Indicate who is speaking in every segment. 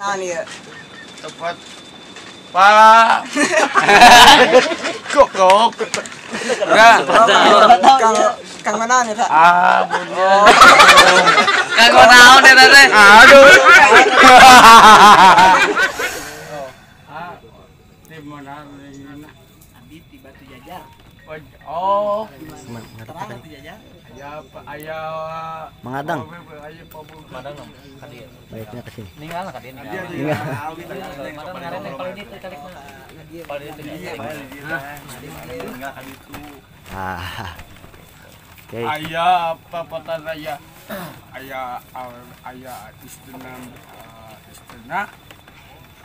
Speaker 1: Nah nih ya.
Speaker 2: Tepat pala. Kok. Enggak.
Speaker 1: Kang mana nih, Pak?
Speaker 2: Ah, bener.
Speaker 3: Kagak naon eta teh.
Speaker 2: Aduh. Di mana ini?
Speaker 1: Abi di Batu Jajar.
Speaker 2: Oh,
Speaker 1: Terang Batu Jajar.
Speaker 2: aya
Speaker 4: Mengadang.
Speaker 2: Aya pabul.
Speaker 3: Madang ka dieu.
Speaker 4: Baiknya ke sini.
Speaker 3: Ninggal ka dieu. Madang ngaren yang paling itu tarik mah. Paling itu
Speaker 4: Ah. Oke.
Speaker 2: Aya apa patan aya? Aya istana.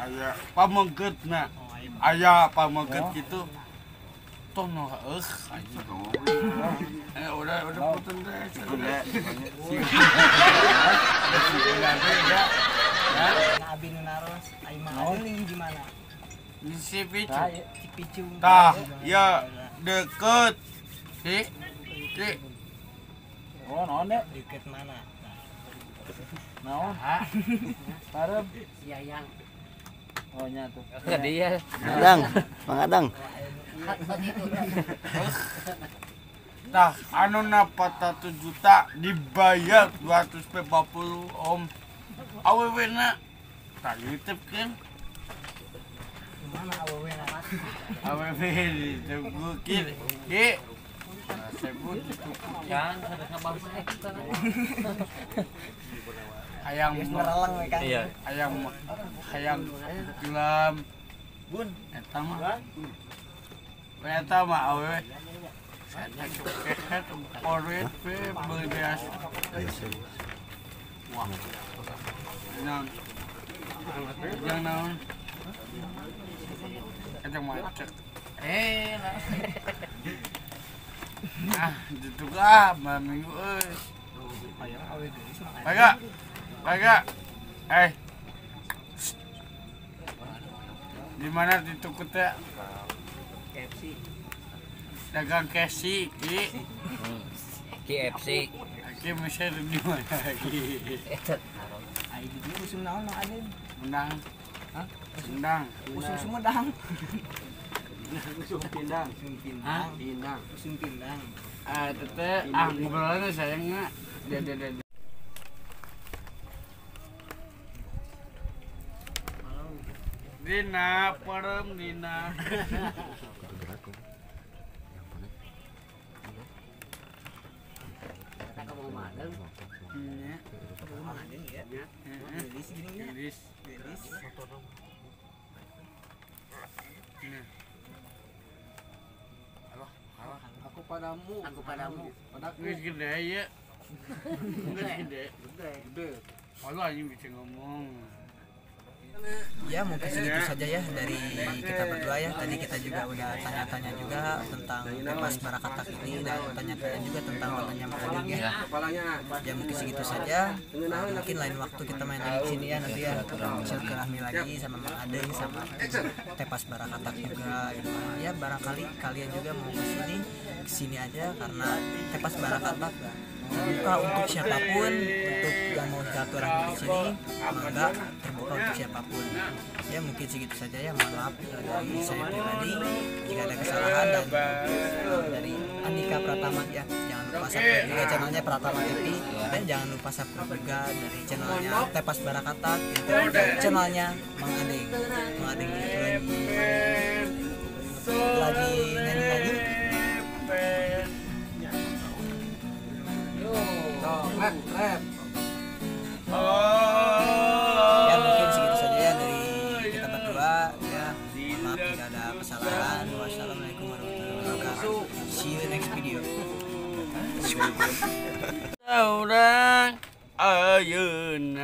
Speaker 2: Aya pamenggeutna. Aya pamenggeut kitu. Tono udah puten deh.
Speaker 1: Abi nu naros, ai mah adeung gimana?
Speaker 2: Si
Speaker 1: Cipicu.
Speaker 2: tah, ya deket. Ki.
Speaker 3: Oh, naon deh?
Speaker 1: Deket mana?
Speaker 3: Naon? Parem Yayang. Oh nya tuh. Dia.
Speaker 4: Mengadang.
Speaker 2: Tah, anu na 41 juta dibayar 250 om. Awewena tah ditepkeun.
Speaker 1: Mana awewe na?
Speaker 2: Awewe ditepkeun. Ki. Sebut
Speaker 3: Yang ada ngebahas kita.
Speaker 2: hayang
Speaker 1: Ngereleng we kan.
Speaker 3: Iya.
Speaker 2: hayang gelam. Bun, eta mah awewe. Saya cokehet korek pe beuli beas. Wah. Yang naon? Eta macet. Itu minggu euy. Kagak. Di mana ditukut teh?
Speaker 1: KFC.
Speaker 2: Dagang KFC, Ki.
Speaker 3: KFC.
Speaker 2: Ki meser di mana lagi?
Speaker 1: Ai di dieu usum naon mah adeung.
Speaker 2: Menang. Hah? Menang.
Speaker 1: Usum Sumedang.
Speaker 2: Usum pindang.
Speaker 1: Hah?
Speaker 2: Pindang.
Speaker 1: Usum Pindang.
Speaker 2: Teteh ngobrolnya sayangnya. Dede. Dina, perem Dina.
Speaker 1: Kakak mau madeng.
Speaker 2: Iya.
Speaker 1: Mau madeng ya. Gelis gini ya.
Speaker 2: Gelis. Halo.
Speaker 1: Aku padamu.
Speaker 2: Geus gede ya. Geus gede. Halo anjing bisa ngomong.
Speaker 1: Ya mungkin segitu saja ya dari kita berdua ya. Tadi kita juga udah tanya-tanya juga tentang Tepas Barakatak ini dan tanya-tanya juga tentang Batanya Makading ya. Ya mungkin segitu saja. Mungkin lain waktu kita main lagi sini ya nanti ya. Silaturahmi lagi sama Makading sama Tepas Barakatak juga. Ya barangkali kalian juga mau kesini aja karena Tepas Barakatak terbuka untuk siapapun, untuk yang mau silaturahmi di sini, maka terbuka untuk siapapun. Ya mungkin segitu saja ya. Mohon maaf dari saya pribadi jika ada kesalahan dan dari Andika Pratama ya. Jangan lupa subscribe juga channelnya Pratama TV dan jangan lupa subscribe juga dari channelnya Tepas Barakatak, channelnya Mang Ading itu lagi nyanyi. Rap. Ya mungkin segitu saja ya dari kita berdua ya. Maaf jika ada kesalahan. Wassalamualaikum warahmatullahi wabarakatuh. See you next video.
Speaker 2: Orang ayeuna